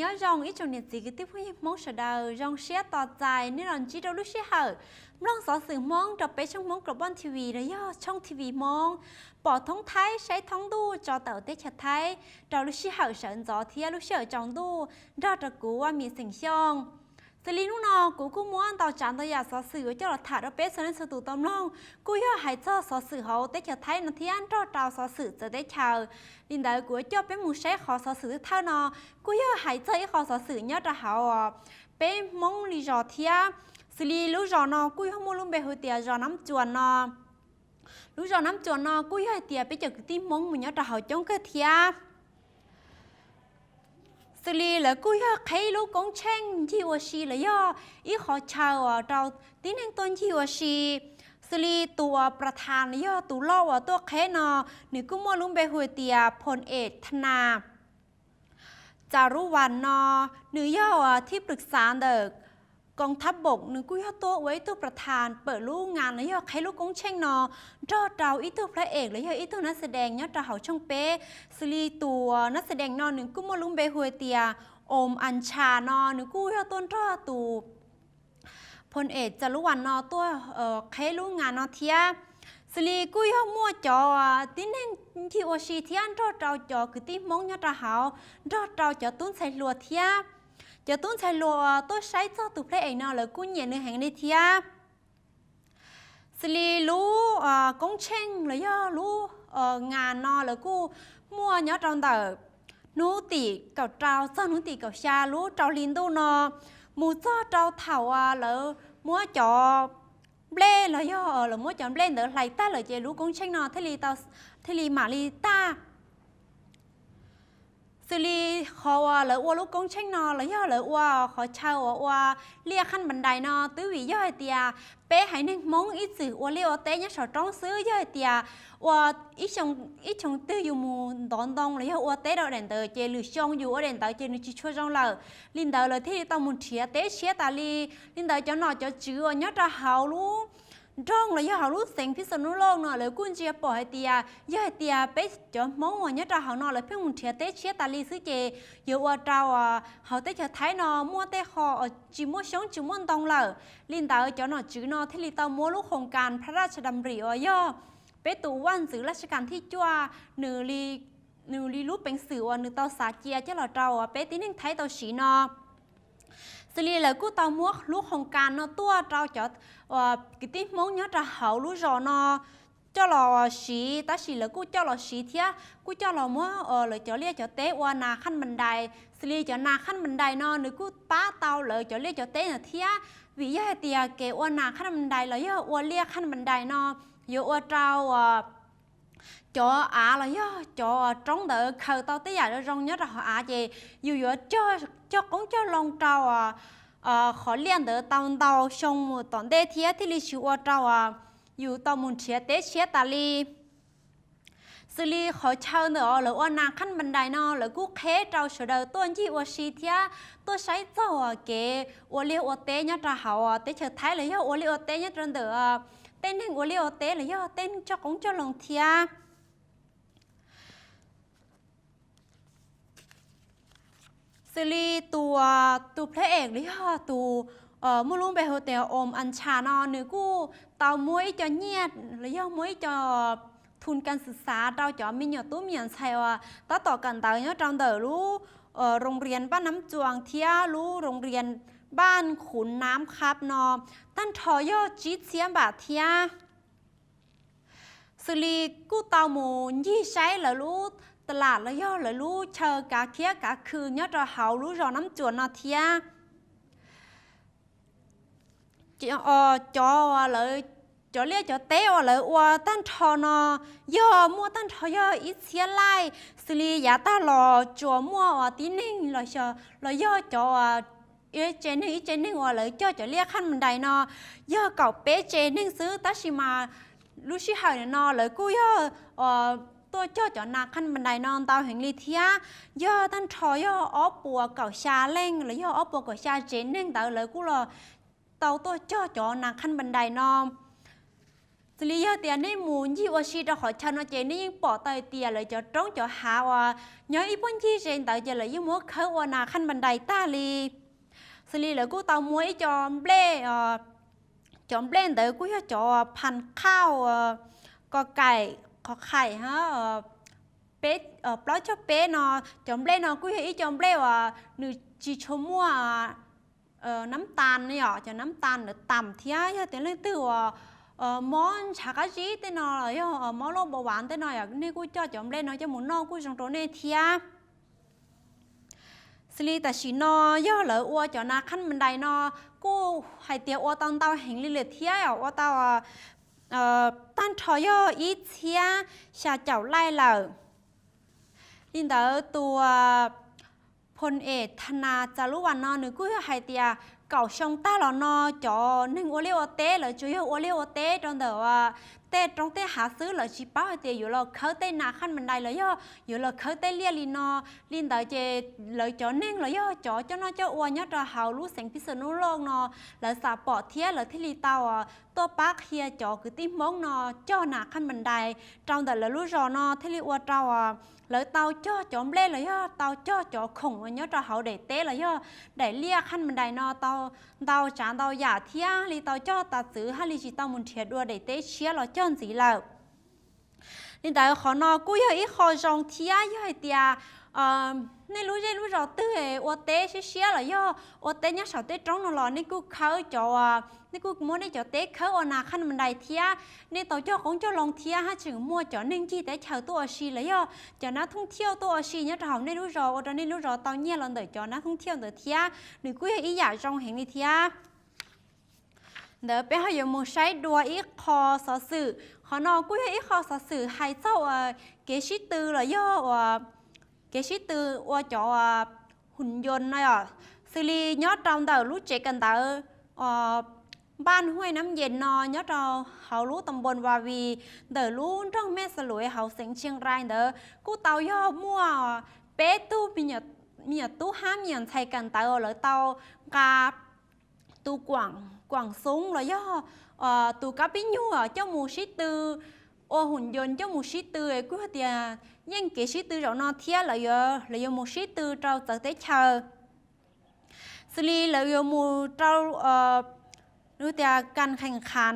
nhớ rong ít trong nhiệt gì cái tiếp với món sờ đầu rong xé to dài nên là chỉ đâu lúc xé hở mong xóa sự mong đọc bé trong mong của bọn TV đấy do trong TV mong bỏ thống thái sẽ thống đu cho tàu tết chặt thái đầu lúc xé hở sợ gió thì lúc xé ở trong đu ra cho cú qua miền sình xong xử lý lúc nào cú muốn tàu chán tàu giả xóa sự cho là thả đọc bé cho nên sự tụ tâm long cú do hãy cho xóa sự hậu tết chặt thái nó thì ăn cho tàu xóa sự giờ tết chờ linh đạo của cho bé muốn sẽ khó xóa sự thao nó cú do hãy cho ít khó xóa sự nhớ ra hậu bé mong đi dò thia xử lý lúc dò nó cú không muốn luôn bé hồi tiệt dò nắm chuồn nó lúc dò nắm chuồn nó cú hơi tiệt bé chờ cái tim mong mình nhớ ra hậu chống cái thia xử lý là cú hơi thấy lúc công tranh chi hoa si là do ít khó chờ trâu tín anh tôn chi hoa si xử lýตัวประธานย่อตัวล่อตัวแค่นอนี่กูมัวลุงเบหัวเตียพลเอกธนาจารุวรรณนอหรือย่อที่ปรึกษาเด็กกองทัพบกหนึ่งกูย่อตัวไว้ตัวประธานเปิดลูกงานแล้วย่อใครลูกกงเช่งนอรอดเราอีตัวพระเอกแล้วย่ออีตัวนักแสดงย่อเราเขาช่องเป๊ะxử lýตัวนักแสดงนอหนึ่งกูมัวลุงเบหัวเตียโอมอัญชานอหนึ่งกูย่อต้นรอตัวพลเอกจารุวรรณนอตัวใครลูกงานนอเทียxử lýกูย่อมัวจอทีนึงที่ว่าชีเทียนรอดเราจอคือที่มองย่อเราเขารอดเราจอตุ้นใส่ลัวเทียจะตุ้นใช้ลัวตัวใช้เจ้าตุเพลเองเนาะแล้วกูเหยียดในแห่งในเทียสิลีรู้กงเช่งแล้วย่อรู้งานเนาะแล้วกูมั่วเนาะตอนเดิมนู้ตีเก่าเจ้าเจ้านู้ตีเก่าชารู้เจ้าลินดูเนาะมูเจ้าเจ้าเถาแล้วมั่วจอเบลแล้วย่อแล้วมั่วจอเบลเดอไหลตาเลยเจรู้กงเช่งเนาะเทลีตาเทลีมาลีตาxử lý họ lỡ qua lúc công tranh nó lỡ do lỡ qua họ chào qua lia khăn bàn đài nó tứ vị do tia bé hãy nên mong ít sự qua lia té nhá sọt trống xứ do tia qua ít trong tư dùng mù đón đong lấy qua té đâu đèn tờ chơi lử xong dù ở đèn tờ chơi nó chỉ cho trong lờ linh tờ lờ thì tao muốn chia té chia ta li linh tờ cho nó cho chữ nhớ ra hào luôn trong là do họ lúc sinh phía sau nó lông nọ lấy quân chia bỏ hai tia do hai tia bé cho món mà nhớ ra họ nọ lấy phía một chia tết chia ta li xứ chè giờ qua trao họ tết cho thái nọ mua tết họ chỉ mua sống chỉ mua tông lờ linh tạo cho nó chữ nọ thế li tao mua lúc hồng canพระราชดำริdo bé tụวันสื่อราชการที่จั่วหนึ่งลีรู้เป็นสื่อหนึ่งเตาสาเจียเจ้าเราเจ้าbé tíนึงไทยเตาสีนอxử lý là cú tàu mua lúc hồng can nó tua trao cho cái tí món nhớ ra hậu lúc rồi nó cho lò xí ta xí là cú cho lò xí thía cú cho lò mua lời cho lia cho té qua nà khăn bàn đài xử lý cho nà khăn bàn đài nó nữa cú bá tàu lời cho lia cho té là thía vì vậy thì cái qua nà khăn bàn đài là do qua lia khăn bàn đài nó giờ qua trao cho là do cho trong đỡ khờ tao tới giờ rong nhớ ra họ gì dù cho cũng cho lòng trâu khó liên đỡ tao xong một tuần đêm thì lịch sử trâu dù tao muốn chia tết chia ta li xử lý khó chơi nữa là ôn nàng khăn bàn đài nó là cú khé trâu sửa đời tuần chỉ ôn xí thia tôi sai trâu cái ôn liêu ôn té nhớ ra họ té chờ thái là do ôn liêu té nhớ trên đỡ tên hình ôn liêu té là do tên cho cũng cho lòng thia xử lýตัวพระเอกหรือตัวมุ่งลงไปโฮเทลโอมอัญชานอหนึ่งกู้เตามวยจะเงียบหรือยมวยจะทุนการศึกษาเราจะมีหยดตู้มีหยดใช่ว่าต่อกันต่อเนาะจังเดอรู้โรงเรียนบ้านน้ำจวงเที่ยรู้โรงเรียนบ้านขุนน้ำครับนอตั้นทอยอจีเสียมบาเที่ยxử lýกู้เตาหมูยี่ใช้แล้วรู้ตลาดแล้วย่อเลยรู้เชอกาเคียกาคืนยอดเราเฮารู้รอน้ำจวนนอเทียจอเลยจอเลี้ยจอเตะเลยว่าตั้งทอนอย่อมัวตั้งทอย่ออีเสียไล่สิลียาตาหล่อจัวมัวตีนิ่งเลยเชอเลยย่อจอเจนิ่งว่าเลยจ่อเลี้ยขั้นบันไดนอย่อเก่าเป๊ะเจนิ่งซื้อตัชิมาลูชิหายนอเลยกูย่อตัวเจ้าจอนาขั้นบันไดนอนเตาแห่งลีเทียย่อตั้งทอย่ออ้อปัวเก่าชาเล่งหรือย่ออ้อปัวเก่าชาเจนเน่งเตาเลยกูรอเตาตัวเจ้าจอนาขั้นบันไดนอน xử lý tiền nên muốn gì ở xí đó họ cho nó chơi nên bỏ tay tiền lại cho trống cho hạ nhớ ít bốn chi trên tại giờ lại những múa khâu nào khăn bàn đài ta li xử lý lại cô tao muối cho ble chọn blend tới cũng choพันข้าวก็ไก่ก็ไข่ฮะเป็ดปลาชอบเป็ดเนาะจอมเล่เนาะกูเห็นจอมเล่ว่าหนูจีชมว่าน้ำตาลเนี่ยจะน้ำตาลหรือต่ำเทียเแต่เรื่องตัวมอนชากาจีเต้นเนาะเลยมอโลบหวานเต้นเนาะนี่กูจะจอมเล่เนาะจะหมุนนอกกูส่งตัวเนี่ยเทียสิลีแต่ชีนอย่อเลยอ้วจอนาขั้นบันไดนอกูให้เตียวอ้วตอนเตาเห็นลิเลเทียอ้วเตาตั้นทอย่ออีเทียชาเจ้าไล่เลยลินเตอตัวพลเอกธนาจารุวรรณนอหนึ่งกูให้เตียเก่าชงต้าหลอนอจอหนึ่งโอเลี้ยวเต้เลยจุยโอเลี้ยวเต้ตอนเดียวเต้ตรงเต้หาซื้อเลยชิป้าเตียอยู่เราเขาเต้นาขั้นบันไดเลยย่ออยู่เราเขาเต้เลี้ยลินอลินเตอเจเลยจอเน่งเลยย่อจอเจ้าน้อยเจ้าอ้วนย่อจะหารู้เสียงพิษณุโลกนอแล้วสาปอเทียเลยที่ลีเตาตัวปักเฮียจอคือติ้มมงนอเจ้าหนาขั้นบันไดตรงแต่ละรู้รอนอที่ลีอ้วนเจ้าเลยเตาเจ้าจอมเล่เลยย่อเตาเจ้าจอข่งวันย่อจะเขาเด็ดเต้เลยย่อได้เลี้ยขั้นบันไดนอเตาจานเตาหยาเทียลีเตาเจ้าตัดซื้อให้ลีจิตามุนเทียดัวเด็ดเต้เชียเราเจ้าสีแล้วนี่แต่ขอนอกูย่ออีขอจงเทียย่อยเตียนี่รู้ใจรู้รอตื้อโอเต้เชียเลยย่อโอเต้เนี่ยสาวเต้ตรงนอหล่อนี่กูเขาจอนี่กูมัวได้จอเต้เขาอนาขั้นบันไดเทียนี่ต่อเจ้าของเจ้าลองเทียฮะถึงมัวจอหนึ่งจีแต่เช่าตัวชีเลยย่อจอนักท่องเที่ยวตัวชีเนี่ยเราไม่รู้รอตอนนี้รู้รอตอนเนี่ยเราเดินจอนักท่องเที่ยวเดินเทียหรือกูอีอยากจงเห็นนี่เทียเดี๋ยวไปให้ยมใช้ดัวอีคอสอสื่อขอนอกูอีคอสอสื่อให้เจ้าเกชิตือเลยย่อเกชิตือว่าจอหุ่นยนต์น่ะสิริยอดตรงเดินรู้เจกันเดินบ้านห้วยน้ำเย็นนอยอดเราเขารู้ตำบลวาวีเดอรู้ร่องแม่สลวยเขาเสียงเชียงรายเดอกูเตาย่อมั่วเป๊ะตู้มีตู้ห้ามยันใช้กันเตาหรือเตากาตู้กว่างซุ้งหรือย่อตู้กาปิ้งยัวเจ้าหมูชิตือโอหุ่นยนต์เจ้าหมูชิตือกูเตียยังเกชิตือเรานอเทียเลยหมูชิตือเราจะได้เชิญสิริเลยหมูเรารู้แต่การแข่งขัน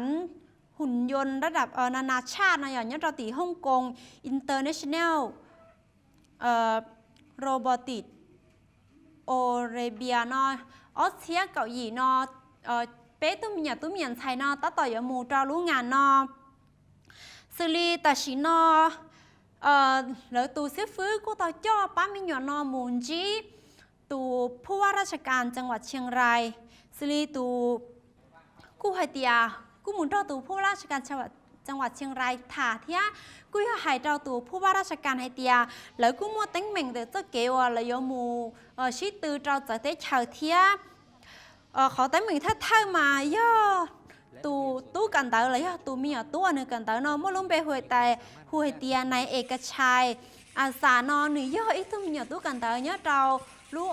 หุ่นยนต์ระดับนานาชาตินะอย่างนี้เราตีฮ่องกง International Robotic โอเรเบียนออสเตรียเกาหลีเป๊ะตุ้มเหมียนไทยตัดต่อยมูเรารู้งานสิริแต่ชิแล้วตูซื้อฟื้นกูต่อจ่อป้ามิญญานมูนจีตูผู้ว่าราชการจังหวัดเชียงรายสิริตูกูให้เตียกูหมุนเราตูผู้ราชการจังหวัดเชียงรายถ่าเทียกูอยากให้เราตูผู้ว่าราชการให้เตียแล้วกูมัวตั้งเหม่งเดี๋ยวจะเกี่ยวแล้วยมูชิดตือเราจะได้เช่าเทียขอตั้งเหม่งถ้าเท่ามาย่อตู้กันเตอเลยตู้มีตู้หนึ่งกันเตอมั่วลงไปหัวแต่หัวเตียในเอกชัยอาสานหนึ่งย่ออีตู้มีตู้กันเตอเนี่ยเรารู้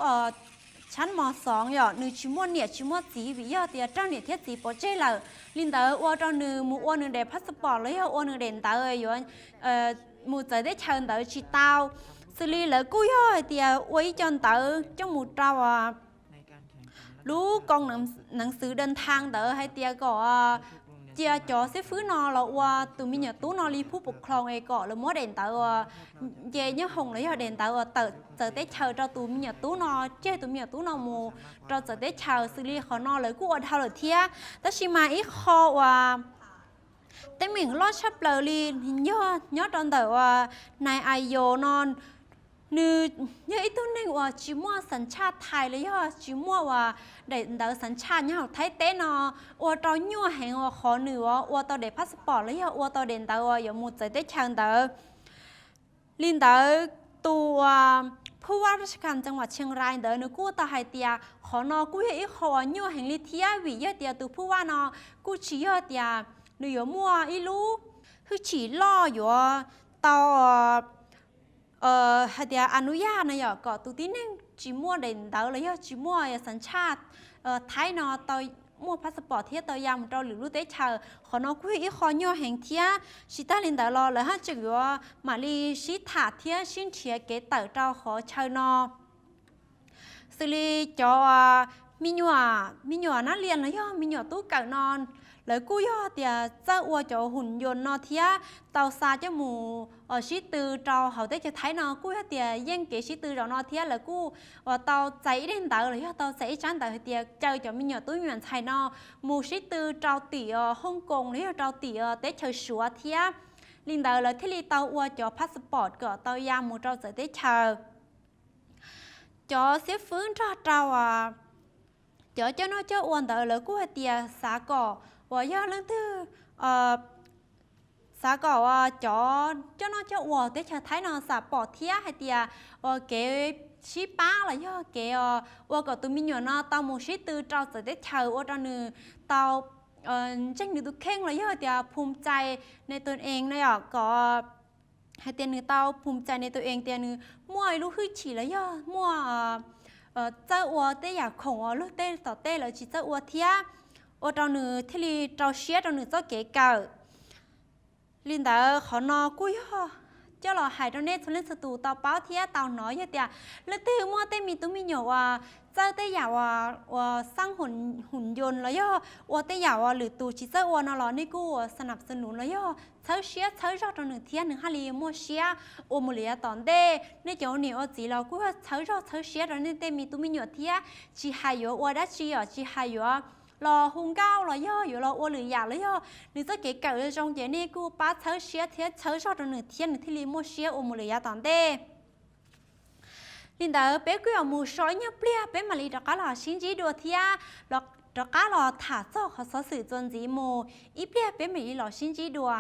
ชั้นม.2หนึ่งชิมวนเนี่ยชิมวนสีวิยอเตียเจ้าเนี่ยเทียสีโปรเจเลยลินเตอว่าเจ้าหนึ่งมูว่าหนึ่งเดพาสปอร์ตเลยว่าหนึ่งเด่นเตออยู่มูจะได้เชิญเตอชิตาวสิริเลยกู้ย่อเตียไว้จนเตอเจ้ามูเรารู้กองหนังสือเดินทางเตอให้เตียก็เจียจ่อเสียฟื้นนอเราว่าตัวมีเนี่ยตู้นอรีผู้ปกครองไอ้เกาะหรือมัวเด่นเตอเจเนี่ยหงเลยเด่นเตอจะได้เชิญเราตัวมีเนี่ยตู้นอเจ้ตัวมีเนี่ยตู้นอมูเราจะได้เชิญซีรีส์เขานอเลยกูอดเท่าเลยเทียแต่ชิมาอีคอว่าแต่หมิงรอดชับเลยยอดตอนเตอว่านายไอโยนอนนึกยังอีตัวนึงว่าจิมัวสัญชาติไทยเลยจิมัวว่าได้สัญชาติเนี่ยไทยเต้นว่าตอนยั่วแห่งว่าขอหนึ่งว่าตอนได้พาสปอร์ตเลยว่าตอนเด่นเตอว่าอย่ามุดใจได้ช่างเตอลินเตอตัวผู้ว่าราชการจังหวัดเชียงรายเตอนึกกู้ตาไฮเตียขอนอกู้ยังอีขอยั่วแห่งลิเทียวิเยเตียตัวผู้ว่านอกู้ชี้ยเตียหนึ่งอย่ามัวอีรู้คือฉีล่ออยู่ต่อเดียอนุญาตนะก็ตัวที่หนึ่งจิมัวเด่นเตอเลยจิมัวสัญชาติไทยนอต่อ mua passport thiết tàu yam trâu lử lúc tới chờ họ nó cũng ít khó nhau hàng thiết chỉ ta lên đảo lo là hát chữ mà li chỉ thả thiết xin chia cái tàu trâu họ chờ nó xử lý cho mi nhỏ nó liền là do mi nhỏ tú cỡ non lấy cú do thì cho ua choหุ่นยนต์nó thía tàu xa cho mù ở sĩ tư trâu hậu tới cho thấy nó cú thì dân kỹ sĩ tư trâu nó thía là cú tàu cháy đến tàu là do tàu cháy trắng tàu thì chơi cho mi nhỏ tú nhuận thay nó mù sĩ tư trâu tỉ ở Hong Kong lấy trâu tỉ ở tới chơi sủa thía linh tàu là thế li tàu ua cho passport của tàu giang mù trâu tới chờ cho xếp phương trâu cho nó cho uốn tờ lỡ của tiề xã cỏ và do lần thứ xã cỏ cho nó cho uốn để cho thấy nó xã bỏ thía hay tiề cái ship ba là do cái uốn của tụi mình nó tao một ship từ trâu tới để chờ uốn cho nữ tao tranh nữ tụi khen là do tiềภูมิใจในตนเองเลยก็ให้เตียนtao ภูมิใจในตัวเองเตียนมั่วรู้คือฉี่แล้วย่อมั่วเจ้าวัวเตอยากของลูกเต้ต่อเต้เลยจีเจ้าวัวเทียเจ้าหนึ่งที่ลีเจ้าเชียเจ้าหนึ่งเจ้าเก๋เก่าลินดาเขานอกุ้ยห่อเจ้าหล่อหายเจ้าเนตชนเล่นสตูเตาเป้าเทียเตาน้อยเยอะเตียแล้วเต้มั่วเต้มีตุ้มมีหยว่าเจ้าเต้อยากว่าสร้างหุ่นยนต์แล้วย่อว่าเต้อยากว่าหรือตูจีเจ้าวัวนอล้อนี่กูสนับสนุนแล้วย่อเช้าเชียเช้ารอตอนหนึ่งเที่ยหนึ่งฮัลลีมั่วเชียโอมูเลียตอนเต้ในเจ้าเหนียวจีเรากูว่าเช้ารอเช้าเชียตอนนี้เต้มีตุ้มมีหยดเที่ยจีหายอยู่ว่าได้จีจีหายอยู่รอหุงเก้ารอย่ออยู่รอว่าหรืออยากแล้วย่อหรือจะเก๋เก่าเลยจงเจนี่กูป้าเช้าเชียเที่ยเช้ารอตอนหนึ่งเที่ยหนึ่งที่ลีมั่วเชียโอมูเลียตอนเต้ลินดาเป๊กกูเอามูช้อยเนี่ยเปรี้ยเป๊กมาลีดอกกาหล่อชิ้นจีดัวเทียดอกกาหล่อถาเจ้าเขาสื่อจนจีโมอีเปรี้ยเป๊กมาลีหล่อชิ้นจีดัว